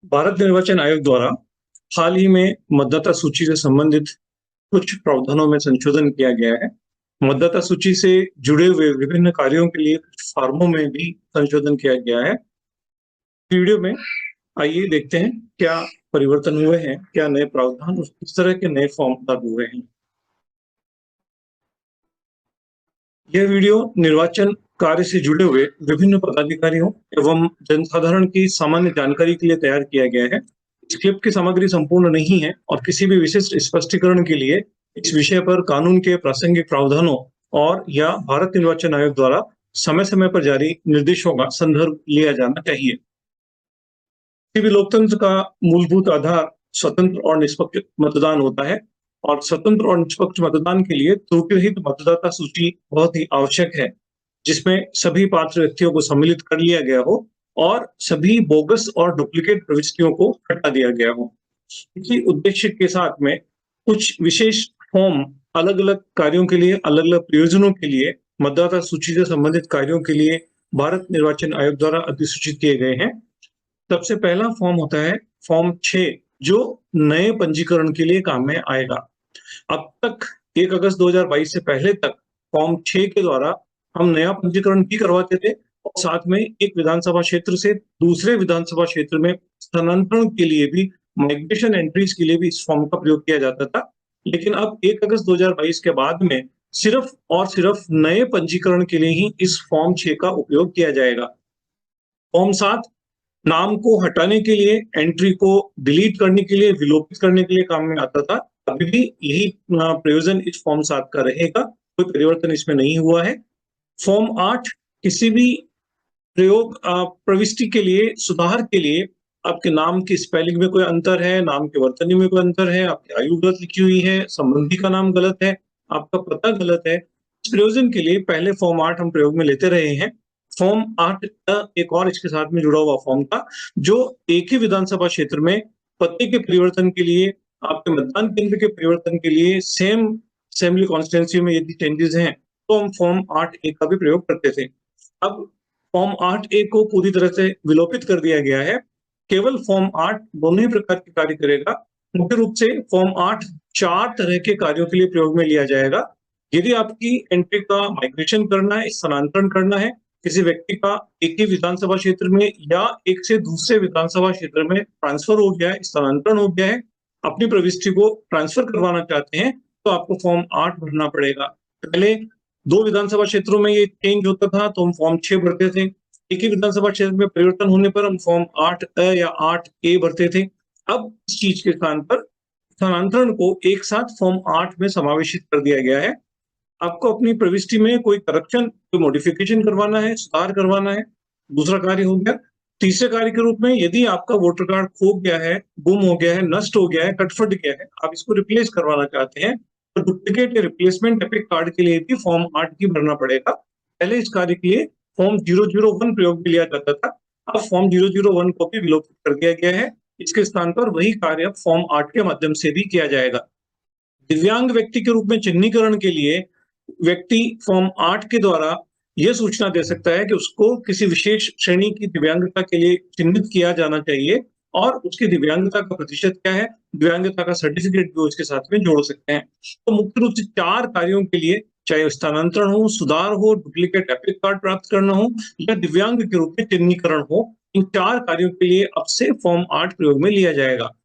भारत निर्वाचन आयोग द्वारा हाल ही में मतदाता सूची से संबंधित कुछ प्रावधानों में संशोधन किया गया है। मतदाता सूची से जुड़े हुए विभिन्न कार्यों के लिए कुछ फॉर्मों में भी संशोधन किया गया है। वीडियो में आइए देखते हैं क्या परिवर्तन हुए हैं, क्या नए प्रावधान और किस तरह के नए फॉर्म लागू हुए हैं। यह वीडियो निर्वाचन कार्य से जुड़े हुए विभिन्न पदाधिकारियों एवं जनसाधारण की सामान्य जानकारी के लिए तैयार किया गया है। इस क्लिप की सामग्री संपूर्ण नहीं है और किसी भी विशिष्ट स्पष्टीकरण के लिए इस विषय पर कानून के प्रासंगिक प्रावधानों और या भारत निर्वाचन आयोग द्वारा समय समय पर जारी निर्देशों का संदर्भ लिया जाना चाहिए। किसी भी लोकतंत्र का मूलभूत आधार स्वतंत्र और निष्पक्ष मतदान होता है और स्वतंत्र और निष्पक्ष मतदान के लिए त्रुटिरहित मतदाता सूची बहुत ही आवश्यक है, जिसमें सभी पात्र व्यक्तियों को सम्मिलित कर लिया गया हो और सभी बोगस और डुप्लीकेट प्रविष्टियों को हटा दिया गया हो। इसी उद्देश्य के साथ में कुछ विशेष फॉर्म अलग अलग कार्यों के लिए, अलग अलग प्रयोजनों के लिए, मतदाता सूची से संबंधित कार्यों के लिए भारत निर्वाचन आयोग द्वारा अधिसूचित किए गए हैं। सबसे पहला फॉर्म होता है फॉर्म 6, जो नए पंजीकरण के लिए काम में आएगा। अब तक 1 अगस्त 2022 से पहले तक फॉर्म 6 के द्वारा हम नया पंजीकरण भी करवाते थे और साथ में एक विधानसभा क्षेत्र से दूसरे विधानसभा क्षेत्र में स्थानांतरण के लिए भी, माइग्रेशन एंट्रीज के लिए भी इस फॉर्म का प्रयोग किया जाता था। लेकिन अब 1 अगस्त 2022 के बाद में सिर्फ और सिर्फ नए पंजीकरण के लिए ही इस फॉर्म 6 का उपयोग किया जाएगा। फॉर्म 7 नाम को हटाने के लिए, एंट्री को डिलीट करने के लिए, विलोपित करने के लिए काम में आता था। अभी भी यही प्रयोजन इस फॉर्म 7 का रहेगा, कोई परिवर्तन इसमें नहीं हुआ है। फॉर्म 8 किसी भी प्रयोग प्रविष्टि के लिए, सुधार के लिए, आपके नाम की स्पेलिंग में कोई अंतर है, नाम के वर्तनी में कोई अंतर है, आपकी आयु गलत लिखी हुई है, संबंधी का नाम गलत है, आपका पता गलत है, इस प्रयोजन के लिए पहले फॉर्म 8 हम प्रयोग में लेते रहे हैं। फॉर्म 8 का एक और इसके साथ में जुड़ा हुआ फॉर्म था, जो एक ही विधानसभा क्षेत्र में पते के परिवर्तन के लिए, आपके मतदान केंद्र के परिवर्तन के लिए, सेम असेंबली कॉन्स्टिट्यूंसी में यदि चेंजेस हैं तो हम फॉर्म 8A का भी प्रयोग करते थे। अब फॉर्म 8A को पूरी तरह से विलोपित कर दिया गया है। केवल फॉर्म 8 दोनों ही प्रकार के कार्य करेगा। मुख्य रूप से फॉर्म 8 4 तरह के कार्यों के लिए प्रयोग में लिया जाएगा। यदि आपकी एंट्री का माइग्रेशन करना है, स्थानांतरण करना है, किसी व्यक्ति का एक ही विधानसभा क्षेत्र में या एक से दूसरे विधानसभा क्षेत्र में ट्रांसफर हो गया है, स्थानांतरण हो गया है, अपनी प्रविष्टि को ट्रांसफर करवाना चाहते हैं, तो आपको फॉर्म 8 भरना पड़ेगा। पहले 2 विधानसभा क्षेत्रों में ये चेंज होता था तो हम फॉर्म 6 भरते थे। एक ही विधानसभा क्षेत्र में परिवर्तन होने पर हम फॉर्म 8A या 8A भरते थे। अब इस चीज के स्थान पर स्थानांतरण को एक साथ फॉर्म 8 में समावेशित कर दिया गया है। आपको अपनी प्रविष्टि में कोई करेक्शन, कोई मॉडिफिकेशन करवाना है, सुधार करवाना है, दूसरा कार्य हो गया। तीसरे कार्य के रूप में यदि आपका वोटर कार्ड खो गया है, गुम हो गया है, नष्ट हो गया है, कटफट गया है, आप इसको रिप्लेस करवाना चाहते हैं, तो डुप्लीकेट या रिप्लेसमेंट एपिक कार्ड के लिए भी फॉर्म 8 की भरना पड़ेगा। पहले इस कार्य के लिए फॉर्म 001 प्रयोग में लिया जाता था, अब फॉर्म 001 को भी विलोपित कर दिया गया है। इसके स्थान पर वही कार्य अब फॉर्म 8 के माध्यम से भी किया जाएगा। दिव्यांग व्यक्ति के रूप में चिन्हीकरण के लिए व्यक्ति फॉर्म 8 के द्वारा यह सूचना दे सकता है कि उसको किसी विशेष श्रेणी की दिव्यांगता के लिए चिन्हित किया जाना चाहिए और उसकी दिव्यांगता का प्रतिशत क्या है, दिव्यांगता का सर्टिफिकेट भी उसके साथ में जोड़ सकते हैं। तो मुख्य रूप से 4 कार्यों के लिए, चाहे स्थानांतरण हो, सुधार हो, डुप्लीकेट एपिक कार्ड प्राप्त करना हो या दिव्यांग के रूप में चिन्हीकरण हो, इन 4 कार्यों के लिए अब से फॉर्म 8 प्रयोग में लिया जाएगा।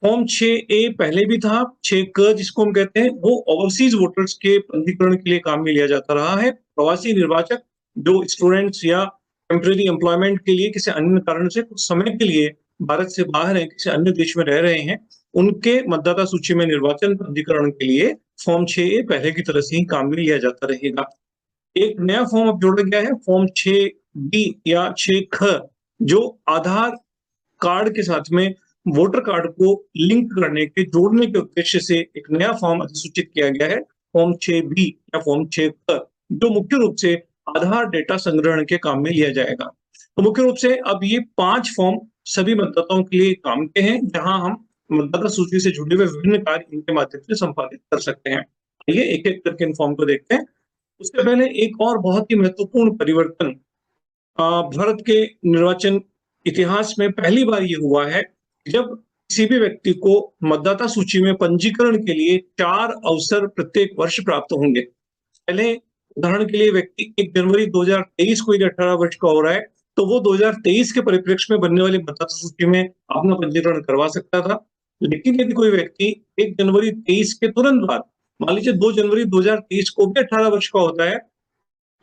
फॉर्म 6A पहले भी था, 6K जिसको हम कहते हैं, वो ओवरसीज वोटर्स के पंजीकरण के लिए काम में लिया जाता रहा है। प्रवासी निर्वाचक जो स्टूडेंट्स या टेम्परेरी एम्प्लॉयमेंट के लिए किसी अन्य कारण से कुछ समय के लिए भारत से बाहर हैं, किसी अन्य देश में रह रहे हैं, उनके मतदाता सूची में निर्वाचन पंजीकरण के लिए फॉर्म 6A पहले की तरह से ही काम में लिया जाता रहेगा। एक नया फॉर्म अब जोड़ा गया है, फॉर्म 6B या 6ख, जो आधार कार्ड के साथ में वोटर कार्ड को लिंक करने के, जोड़ने के उद्देश्य से एक नया फॉर्म अधिसूचित किया गया है, फॉर्म 6B या फॉर्म 6K, जो मुख्य रूप से आधार डेटा संग्रहण के काम में लिया जाएगा। तो मुख्य रूप से अब ये 5 फॉर्म सभी मतदाताओं के लिए काम के हैं, जहां हम मतदाता सूची से जुड़े हुए विभिन्न कार्य इनके माध्यम से संपादित कर सकते हैं। आइए एक एक करके इन फॉर्म को देखते हैं। उससे पहले एक और बहुत ही महत्वपूर्ण परिवर्तन भारत के निर्वाचन इतिहास में पहली बार ये हुआ है जब किसी भी व्यक्ति को मतदाता सूची में पंजीकरण के लिए 4 अवसर प्रत्येक वर्ष प्राप्त होंगे। पहले उदाहरण के लिए व्यक्ति 1 जनवरी 2023 को यदि 18 वर्ष का हो रहा है, तो वो 2023 के परिप्रेक्ष्य में बनने वाली मतदाता सूची में अपना पंजीकरण करवा सकता था। लेकिन यदि कोई व्यक्ति 1 जनवरी 23 के तुरंत बाद, मान लीजिए 2 जनवरी 2023 को भी 18 वर्ष का होता है,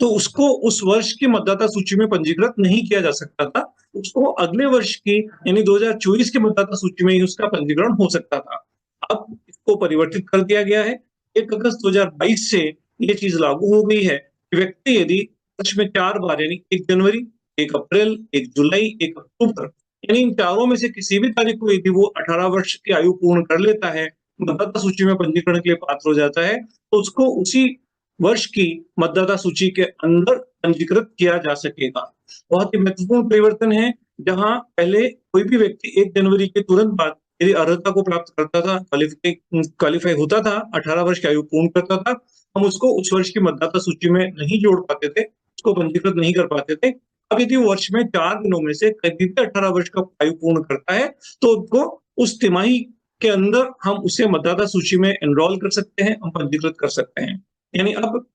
तो उसको उस वर्ष की मतदाता सूची में पंजीकृत नहीं किया जा सकता था। उसको अगले वर्ष की यानी 2024 की मतदाता सूची में ही उसका पंजीकरण हो सकता था। अब इसको परिवर्तित कर दिया गया है। 1 अगस्त 2022 से ये चीज लागू हो गई है कि व्यक्ति यदि वर्ष में 4 बार यानी 1 जनवरी, 1 अप्रैल, 1 जुलाई, 1 अक्टूबर यानी इन चारों में से किसी भी तारीख को यदि वो 18 वर्ष की आयु पूर्ण कर लेता है, मतदाता सूची में पंजीकरण के लिए पात्र हो जाता है, तो उसको उसी वर्ष की मतदाता सूची के अंदर पंजीकृत किया जा सकेगा। बहुत ही महत्वपूर्ण परिवर्तन है, जहां पहले कोई भी व्यक्ति 1 जनवरी के तुरंत बाद यदि अर्हता को प्राप्त करता था, क्वालिफाई होता था, 18 वर्ष की आयु पूर्ण करता था, हम उसको उस वर्ष की मतदाता सूची में नहीं जोड़ पाते थे, उसको पंजीकृत नहीं कर पाते थे। अब यदि वर्ष में 4 दिनों में से कभी भी 18 वर्ष का आयु पूर्ण करता है, तो उसको उस तिमाही के अंदर हम उसे मतदाता सूची में एनरोल कर सकते हैं, हम पंजीकृत कर सकते हैं। यानी अब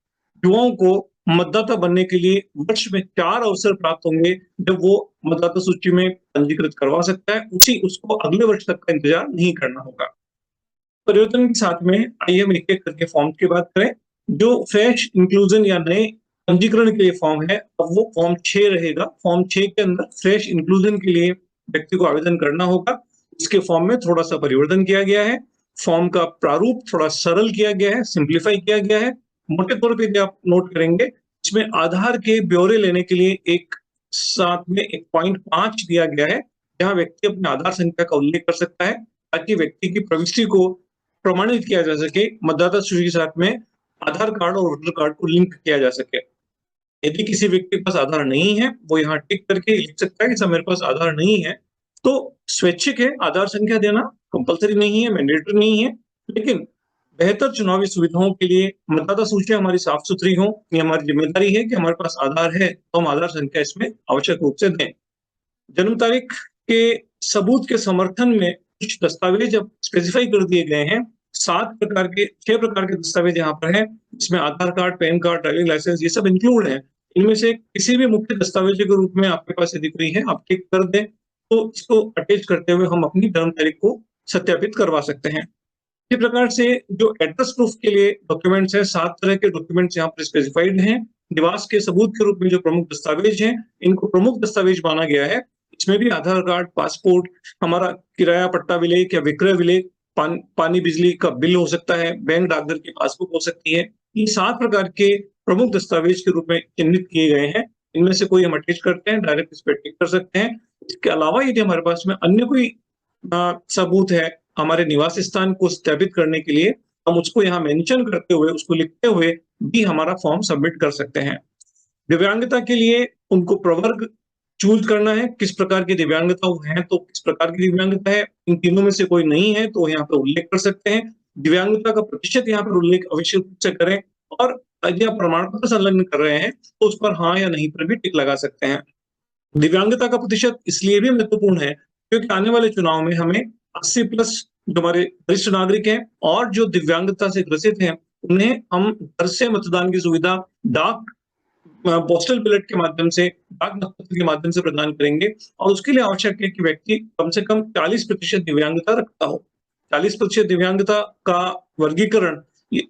युवाओं को मतदाता बनने के लिए वर्ष में 4 अवसर प्राप्त होंगे, जब वो मतदाता सूची में पंजीकृत करवा सकता है, उसको अगले वर्ष तक का इंतजार नहीं करना होगा। परिवर्तन के साथ में आइए हम एक-एक करके फॉर्म की बात करें। जो फ्रेश इंक्लूजन या नए पंजीकरण के लिए फॉर्म है, अब वो फॉर्म 6 रहेगा। फॉर्म 6 के अंदर फ्रेश इंक्लूजन के लिए व्यक्ति को आवेदन करना होगा। इसके फॉर्म में थोड़ा-सा परिवर्तन किया गया है। फॉर्म का प्रारूप थोड़ा सरल किया गया है, सिंप्लीफाई किया गया है। मोटे तौर पे यदि आप नोट करेंगे, इसमें आधार के ब्यौरे लेने के लिए एक साथ में एक पॉइंट 5 दिया गया है, जहां व्यक्ति अपने आधार संख्या का उल्लेख कर सकता है, ताकि व्यक्ति की प्रविष्टि को प्रमाणित किया जा सके, मतदाता सूची के साथ में आधार कार्ड और वोटर कार्ड को लिंक किया जा सके। यदि किसी व्यक्ति के पास आधार नहीं है, वो यहाँ टिक करके लिख सकता है कि सर मेरे पास आधार नहीं है, तो स्वैच्छिक है, आधार संख्या देना कंपल्सरी नहीं है, मैंडेटरी नहीं है, लेकिन बेहतर चुनावी सुविधाओं के लिए मतदाता सूची हमारी साफ-सुथरी हो, ये हमारी जिम्मेदारी है कि हमारे पास आधार है, तो हम आधार संख्या इसमें आवश्यक रूप से दें। जन्म तारीख के सबूत के समर्थन में कुछ दस्तावेज अब स्पेसिफाई कर दिए गए हैं। 6 प्रकार के दस्तावेज यहाँ पर हैं, इसमें Aadhaar card, PAN card, driving licence ये सब इंक्लूड है। इनमें से किसी भी मुख्य दस्तावेज के रूप में आपके पास यदि कोई है, आप टिक कर दें, तो इसको अटैच करते हुए हम अपनी जन्म तारीख को सत्यापित करवा सकते हैं। इसी प्रकार से जो एड्रेस प्रूफ के लिए डॉक्यूमेंट्स हैं, 7 तरह के डॉक्यूमेंट्स यहाँ पर स्पेसिफाइड हैं। निवास के सबूत के रूप में जो प्रमुख दस्तावेज हैं, इनको प्रमुख दस्तावेज माना गया है। इसमें भी आधार कार्ड, पासपोर्ट, हमारा किराया पट्टा विलेख या विक्रय विलेख, पानी बिजली का बिल हो सकता है, बैंक डाकघर की पासबुक हो सकती है। ये 7 प्रकार के प्रमुख दस्तावेज के रूप में चिन्हित किए गए हैं। इनमें से कोई हम अटैच करते हैं, डायरेक्ट इस पे टिक कर सकते हैं। इसके अलावा यदि हमारे पास में अन्य कोई सबूत है हमारे निवास स्थान को सत्यापित करने के लिए, हम उसको यहाँ मेंशन करते हुए, उसको लिखते हुए भी हमारा फॉर्म सबमिट कर सकते हैं। दिव्यांगता के लिए उनको प्रवर्ग चूज करना है, किस प्रकार की दिव्यांगता है तो किस प्रकार की दिव्यांगता है, इन तीनों में से कोई नहीं है तो यहाँ पे उल्लेख कर सकते हैं। दिव्यांगता का प्रतिशत यहाँ पर उल्लेख अवश्य रूप से करें, और यदि आप प्रमाण पत्र संलग्न कर रहे हैं तो उस पर हाँ या नहीं पर भी टिक लगा सकते हैं। दिव्यांगता का प्रतिशत इसलिए भी महत्वपूर्ण है क्योंकि आने वाले चुनाव में हमें 80 प्लस जो हमारे वरिष्ठ नागरिक हैं और जो दिव्यांगता से ग्रसित हैं, उन्हें हम घर से मतदान की सुविधा डाक पोस्टल बैलेट के माध्यम से, डाक मतपत्र के माध्यम से प्रदान करेंगे, और उसके लिए आवश्यक है कि व्यक्ति कम से कम 40% दिव्यांगता रखता हो। 40% दिव्यांगता का वर्गीकरण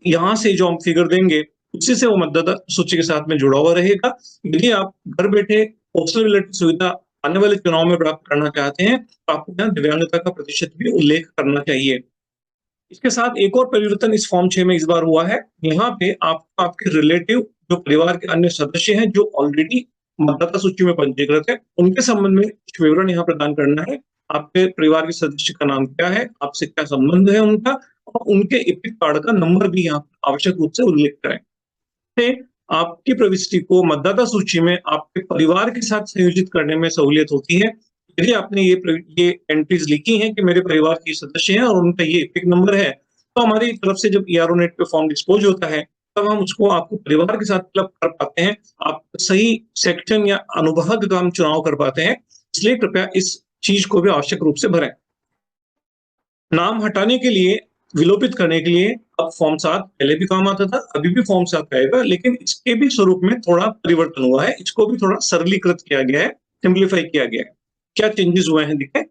यहाँ से जो हम फिगर देंगे, उसी से वो मतदाता सूची के साथ में जुड़ा हुआ रहेगा। यदि आप घर बैठे पोस्टल बैलेट की सुविधा आने वाले चुनाव में प्राप्त करना चाहते हैं, तो आपको यहाँ दिव्यांगता का प्रतिशत भी उल्लेख करना चाहिए। इसके साथ एक और परिवर्तन इस फॉर्म 6 में इस बार हुआ है। यहाँ पे आपको आपके रिलेटिव, जो परिवार के अन्य सदस्य हैं जो ऑलरेडी मतदाता सूची में पंजीकृत है, उनके संबंध में कुछ विवरण यहाँ प्रदान करना है। आपके परिवार के सदस्य का नाम क्या है, आपसे क्या संबंध है उनका, और उनके एपिक कार्ड का नंबर भी यहाँ आवश्यक रूप से उल्लेख करें। आपकी प्रविष्टि को मतदाता सूची में आपके परिवार के साथ संयोजित करने में सहूलियत होती है। यदि आपने ये एंट्रीज लिखी हैं कि मेरे परिवार के सदस्य हैं और उनका ये एपिक नंबर है, तो हमारी तरफ से जब ERO नेट पे फॉर्म डिस्पोज होता है, तब हम उसको आपको परिवार के साथ क्लब कर पाते हैं। आप सही सेक्शन या अनुभाग का हम चुनाव कर पाते हैं। इसलिए कृपया इस चीज को भी आवश्यक रूप से भरें। नाम हटाने के लिए, विलोपित करने के लिए अब फॉर्म 7 पहले भी काम आता था, अभी भी फॉर्म 7 आएगा, लेकिन इसके भी स्वरूप में थोड़ा परिवर्तन हुआ है। इसको भी थोड़ा सरलीकृत किया गया है, सिंप्लीफाई किया गया है। क्या चेंजेस हुए हैं देखें।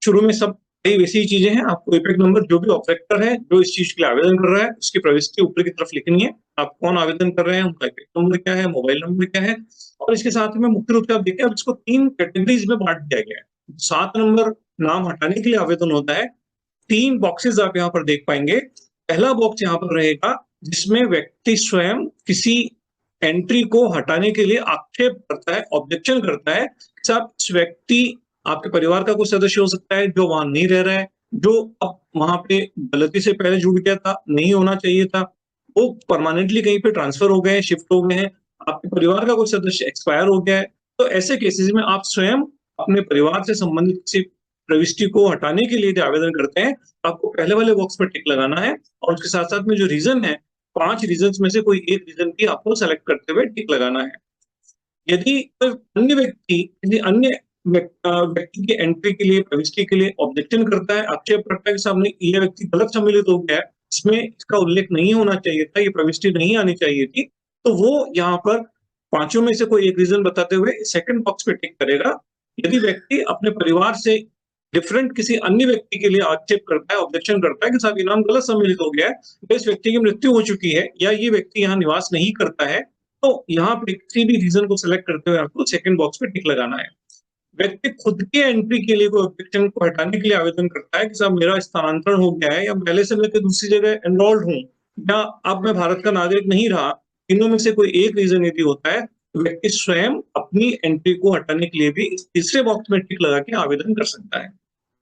शुरू में सब कई वैसी ही चीजें हैं। आपको इपिक नंबर, जो भी ऑब्जेक्टर है जो इस चीज के लिए आवेदन कर रहा है, उसकी प्रविष्टि ऊपर की तरफ लिखनी है। आप कौन आवेदन कर रहे हैं, उनका इपिक नंबर क्या है, मोबाइल नंबर क्या है, और इसके साथ में मुख्य रूप से आप देखें अब इसको 3 कैटेगरीज में बांट दिया गया है। 7 नंबर नाम हटाने के लिए आवेदन होता है। 3 बॉक्सेस आप यहाँ पर देख पाएंगे। पहला बॉक्स यहाँ पर रहेगा जिसमें व्यक्ति स्वयं किसी एंट्री को हटाने के लिए आक्षेप करता है, ऑब्जेक्शन करता है। साहब, इस व्यक्ति आपके परिवार का कोई सदस्य हो सकता है जो वहां नहीं रह रहा है, जो अब वहां पे गलती से पहले जुड़ गया था, नहीं होना चाहिए था, वो परमानेंटली कहीं पे ट्रांसफर हो गए हैं, शिफ्ट हो गए हैं, आपके परिवार का कोई सदस्य एक्सपायर हो गया है। तो ऐसे केसेस में आप स्वयं अपने परिवार से संबंधित किसी प्रविष्टि को हटाने के लिए जो आवेदन करते हैं, आपको पहले वाले बॉक्स पर टिक लगाना है, और उसके साथ साथ में जो रीजन है, 5 रीजन में से कोई एक रीजन की आपको सेलेक्ट करते हुए टिक लगाना है। यदि कोई अन्य व्यक्ति किसी अन्य व्यक्ति की एंट्री के लिए, प्रविष्टि के लिए ऑब्जेक्शन करता है, आक्षेप करता है कि सामने ये व्यक्ति गलत सम्मिलित हो गया है, इसमें इसका उल्लेख नहीं होना चाहिए था, ये प्रविष्टि नहीं आनी चाहिए थी, तो वो यहाँ पर पांचों में से कोई एक रीजन बताते हुए सेकंड बॉक्स पे टिक करेगा। यदि व्यक्ति अपने परिवार से डिफरेंट किसी अन्य व्यक्ति के लिए आक्षेप करता है, ऑब्जेक्शन करता है कि साहब ये नाम गलत सम्मिलित हो गया है, या इस व्यक्ति की मृत्यु हो चुकी है, या ये व्यक्ति यहाँ निवास नहीं करता है, तो यहाँ पे किसी भी रीजन को सिलेक्ट करते हुए आपको सेकंड बॉक्स पे टिक लगाना है। व्यक्ति खुद के एंट्री के लिए कोई ऑब्जेक्शन को हटाने के लिए आवेदन करता है कि साहब मेरा स्थानांतरण हो गया है, या पहले से मैं दूसरी जगह एनरोल्ड हूँ, या अब मैं भारत का नागरिक नहीं रहा, इनों में से कोई एक रीजन यदि होता है, तो व्यक्ति स्वयं अपनी एंट्री को हटाने के लिए भी इस तीसरे बॉक्स में टिक लगा के आवेदन कर सकता है।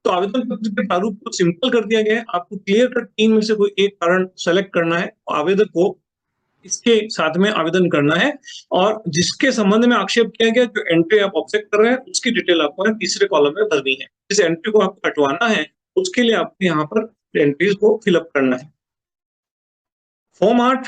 तो आवेदन पत्र के प्रारूप को सिंपल कर दिया गया है। आपको क्लियर कट 3 में से कोई एक कारण सेलेक्ट करना है, आवेदक को इसके साथ में आवेदन करना है, और जिसके संबंध में आक्षेप किया गया, जो एंट्री आप ऑब्जेक्ट कर रहे हैं, उसकी डिटेल आपको तीसरे कॉलम में भरनी है। जिस एंट्री को आपको हटवाना है, उसके लिए आपको यहाँ पर एंट्रीज को फिलअप करना है। फॉर्म 8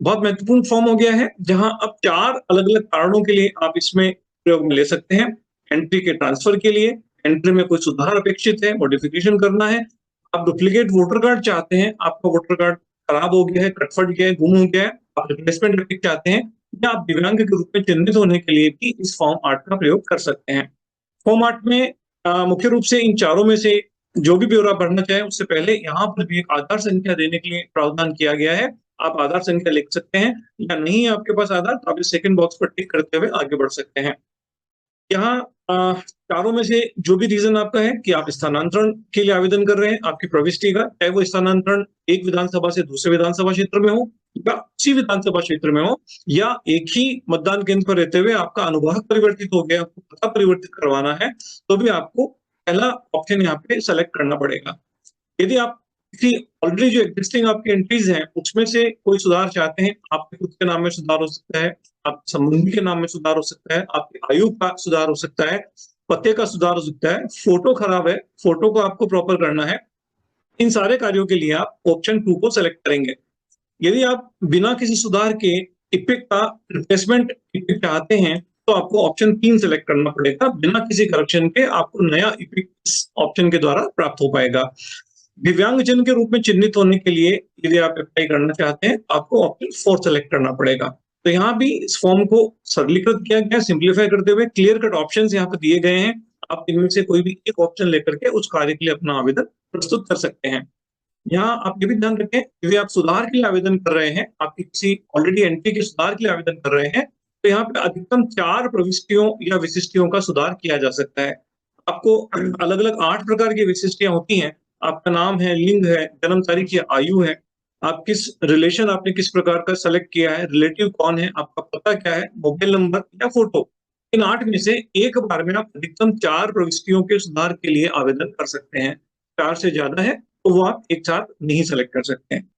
बहुत महत्वपूर्ण फॉर्म हो गया है, जहां अब 4 अलग-अलग कारणों के लिए आप इसमें प्रयोग में ले सकते हैं। एंट्री के ट्रांसफर के लिए, एंट्री में कोई सुधार अपेक्षित है, मॉडिफिकेशन करना है, आप डुप्लीकेट वोटर कार्ड चाहते हैं, आपका वोटर कार्ड खराब हो गया है, कट फट गया है, गुम हो गया है, आप रिप्लेसमेंट एपिक चाहते हैं, या आप दिव्यांग के रूप में चिन्हित होने के लिए भी इस फॉर्म 8 का प्रयोग कर सकते हैं। फॉर्म 8 में मुख्य रूप से इन चारों में से जो भी ब्यौरा भरना चाहे, उससे पहले यहाँ पर भी एक आधार संख्या देने के लिए प्रावधान किया गया है। आप आधार संख्या लिख सकते हैं, या नहीं है आपके पास आधार, तो आप इस सेकंड बॉक्स पर टिक करते हुए आगे बढ़ सकते हैं। यहाँ चारों में से जो भी रीजन आपका है कि आप स्थानांतरण के लिए आवेदन कर रहे हैं, आपकी प्रविष्टि का, चाहे वो स्थानांतरण एक विधानसभा से दूसरे विधानसभा क्षेत्र में हो, या उसी विधानसभा क्षेत्र में हो, या एक ही मतदान केंद्र पर रहते हुए आपका अनुभाग परिवर्तित हो गया, आपको पता परिवर्तित करवाना है, तो भी आपको पहला ऑप्शन यहाँ पे सेलेक्ट करना पड़ेगा। यदि आप किसी ऑलरेडी जो एग्जिस्टिंग आपकी एंट्रीज हैं, उसमें से कोई सुधार चाहते हैं, आपके खुद के नाम में सुधार हो सकता है, आप संबंधी के नाम में सुधार हो सकता है, आपकी आयु का सुधार हो सकता है, पते का सुधार हो सकता है, फोटो खराब है, फोटो को आपको प्रॉपर करना है, इन सारे कार्यों के लिए आप ऑप्शन 2 को सेलेक्ट करेंगे। यदि आप बिना किसी सुधार के इपिक का रिप्लेसमेंट इपिक चाहते हैं, तो आपको ऑप्शन 3 सेलेक्ट करना पड़ेगा। बिना किसी करेक्शन के आपको नया इपिक इस ऑप्शन के द्वारा प्राप्त हो पाएगा। दिव्यांगजन के रूप में चिन्हित होने के लिए यदि आप अप्लाई करना चाहते हैं, तो आपको ऑप्शन 4 सेलेक्ट करना पड़ेगा। तो यहाँ भी इस फॉर्म को सरलीकृत किया गया, सिंप्लीफाई करते हुए क्लियर कट ऑप्शंस यहाँ पे दिए गए हैं। आप इनमें से कोई भी एक ऑप्शन लेकर के उस कार्य के लिए अपना आवेदन प्रस्तुत कर सकते हैं। यहाँ आप ये भी ध्यान रखें, यदि आप सुधार के लिए आवेदन कर रहे हैं, आपकी किसी ऑलरेडी एंट्री के सुधार के लिए आवेदन कर रहे हैं, तो यहाँ पे अधिकतम 4 प्रविष्टियों या विशिष्टियों का सुधार किया जा सकता है। आपको अलग-अलग 8 प्रकार की विशिष्टियां होती हैं। आपका नाम है, लिंग है, जन्म तारीख या आयु है, आप किस रिलेशन आपने किस प्रकार का सेलेक्ट किया है, रिलेटिव कौन है, आपका पता क्या है, मोबाइल नंबर या फोटो। इन 8 में से एक बार में आप अधिकतम 4 प्रविष्टियों के सुधार के लिए आवेदन कर सकते हैं। 4 से ज्यादा है तो वो आप एक साथ नहीं सेलेक्ट कर सकते हैं।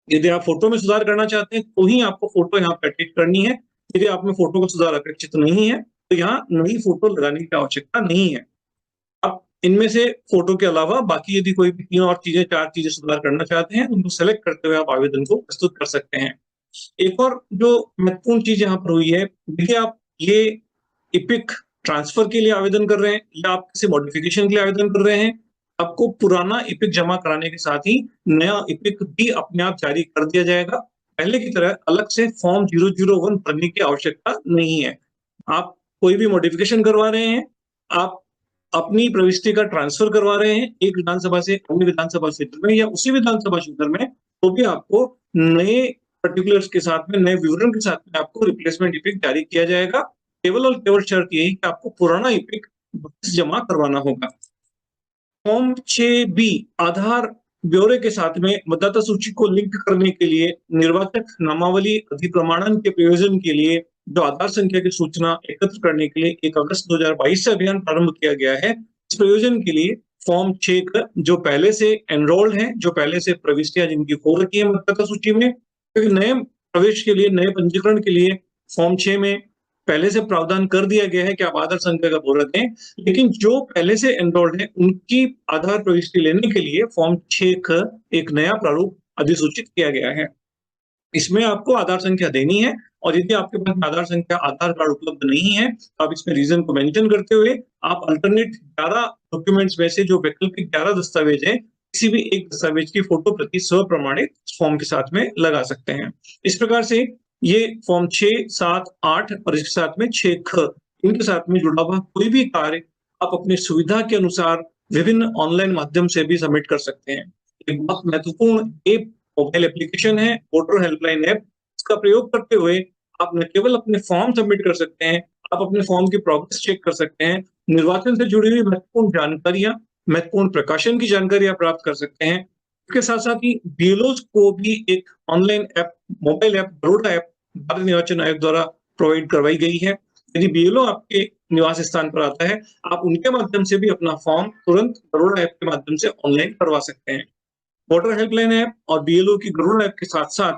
यदि आप फोटो में सुधार करना चाहते हैं, तो ही आपको फोटो यहाँ पे अटैच करनी है। यदि आप में फोटो का सुधार अपेक्षित नहीं है, तो यहाँ नई फोटो लगाने की आवश्यकता नहीं है। अब इनमें से फोटो के अलावा बाकी यदि कोई भी 3 और चीजें, 4 चीजें सुधार करना चाहते हैं, उनको सेलेक्ट करते हुए आप आवेदन को प्रस्तुत कर सकते हैं। एक और जो महत्वपूर्ण चीज यहाँ पर हुई है, देखिए आप ये इपिक ट्रांसफर के लिए आवेदन कर रहे हैं या आप किसी मॉडिफिकेशन के लिए आवेदन कर रहे हैं, आपको पुराना एपिक जमा कराने के साथ ही नया एपिक भी अपने आप जारी कर दिया जाएगा। पहले की तरह अलग से फॉर्म 001 भरने की आवश्यकता नहीं है। आप कोई भी मॉडिफिकेशन करवा रहे हैं, आप अपनी प्रविष्टि का ट्रांसफर करवा रहे हैं एक विधानसभा से अन्य विधानसभा क्षेत्र में या उसी विधानसभा क्षेत्र में, तो भी आपको नए पर्टिकुलर्स के साथ में, नए विवरण के साथ में आपको रिप्लेसमेंट एपिक जारी किया जाएगा। केवल और केवल शर्त यही कि आपको पुराना एपिक वापस जमा करवाना होगा। फॉर्म 6B आधार ब्यौरे के साथ में मतदाता सूची को लिंक करने के लिए निर्वाचक नामावली अधिप्रमाणन के प्रयोजन के लिए जो आधार संख्या की सूचना एकत्र करने के लिए 1 अगस्त 2022 से अभियान प्रारंभ किया गया है। इस प्रयोजन के लिए फॉर्म 6 का जो पहले से एनरोल्ड है, जो पहले से प्रविष्टियां जिनकी हो रखी है मतदाता सूची में, क्योंकि नए प्रवेश के लिए, नए पंजीकरण के लिए फॉर्म 6 में पहले से प्रावधान कर दिया गया है कि आप आधार संख्या का ब्यौरा दें, लेकिन जो पहले से एनरोल्ड है उनकी आधार प्रविष्टि लेने के लिए फॉर्म 6 का एक नया प्रारूप अधिसूचित किया गया है। इसमें आपको आधार संख्या देनी है और यदि आपके पास आधार संख्या, आधार कार्ड उपलब्ध नहीं है, तो आप इसमें रीजन को मेंशन करते हुए आप अल्टरनेट 11 डॉक्यूमेंट्स में से जो वैकल्पिक 11 दस्तावेज हैं, किसी भी एक दस्तावेज की फोटो प्रति स्वप्रमाणित फॉर्म के साथ में लगा सकते हैं। इस प्रकार से ये फॉर्म 6, 7, 8 और इसके साथ में 6ख इनके साथ में जुड़ा हुआ कोई भी कार्य आप अपनी सुविधा के अनुसार विभिन्न ऑनलाइन माध्यम से भी सबमिट कर सकते हैं। एक बहुत महत्वपूर्ण ऐप मोबाइल एप्लीकेशन है वोटर हेल्पलाइन ऐप। इसका प्रयोग करते हुए आप न केवल अपने फॉर्म सबमिट कर सकते हैं, आप अपने फॉर्म की प्रोग्रेस चेक कर सकते हैं, निर्वाचन से जुड़ी हुई महत्वपूर्ण जानकारियां, महत्वपूर्ण प्रकाशन की जानकारियां प्राप्त कर सकते हैं। इसके साथ साथ ही बीएलओज को भी एक online app, mobile app, Baroda app Bharat निर्वाचन आयोग द्वारा प्रोवाइड करवाई गई है। यदि बीएलओ आपके निवास स्थान पर आता है, आप उनके माध्यम से भी अपना फॉर्म तुरंत बरोडा ऐप के माध्यम से ऑनलाइन करवा सकते हैं। वोटर हेल्पलाइन ऐप और बीएलओ की गरुड़ ऐप के साथ साथ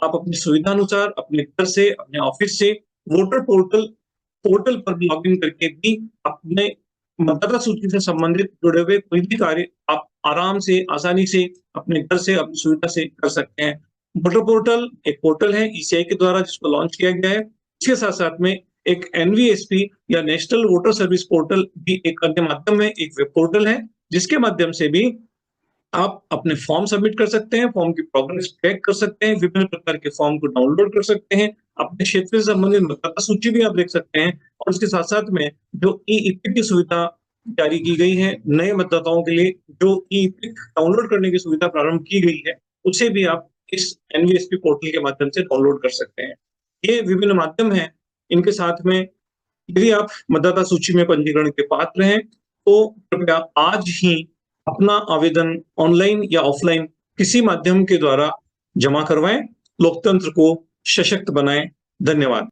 आप अपनी सुविधा अनुसार अपने घर से, अपने ऑफिस से वोटर पोर्टल पर लॉगिन करके भी अपने मतदाता सूची से संबंधित जुड़े हुए कोई भी कार्य आप आराम से, आसानी से अपने घर से, अपनी सुविधा से कर सकते हैं। वोटर पोर्टल एक पोर्टल है ईसीआई के द्वारा जिसको लॉन्च किया गया है। इसके साथ साथ में एक एनवीएसपी या नेशनल वोटर सर्विस पोर्टल भी एक अन्य माध्यम है, एक वेब पोर्टल है जिसके माध्यम से भी आप अपने फॉर्म सबमिट कर सकते हैं, फॉर्म की प्रोग्रेस ट्रैक कर सकते हैं, विभिन्न प्रकार के फॉर्म को डाउनलोड कर सकते हैं, अपने क्षेत्र से संबंधित मतदाता सूची भी आप देख सकते हैं और इसके साथ-साथ में जो ई-इपिक की सुविधा जारी की गई है नए मतदाताओं के लिए, जो ई-इपिक डाउनलोड करने की सुविधा प्रारंभ की गई है, उसे भी आप इस एनवीएसपी पोर्टल के माध्यम से डाउनलोड कर सकते हैं। ये विभिन्न माध्यम हैं, इनके साथ में यदि आप मतदाता सूची में पंजीकरण के पात्र हैं, तो कृपया आज ही अपना आवेदन ऑनलाइन या ऑफलाइन किसी माध्यम के द्वारा जमा करवाएं। लोकतंत्र को सशक्त बनाएं। धन्यवाद।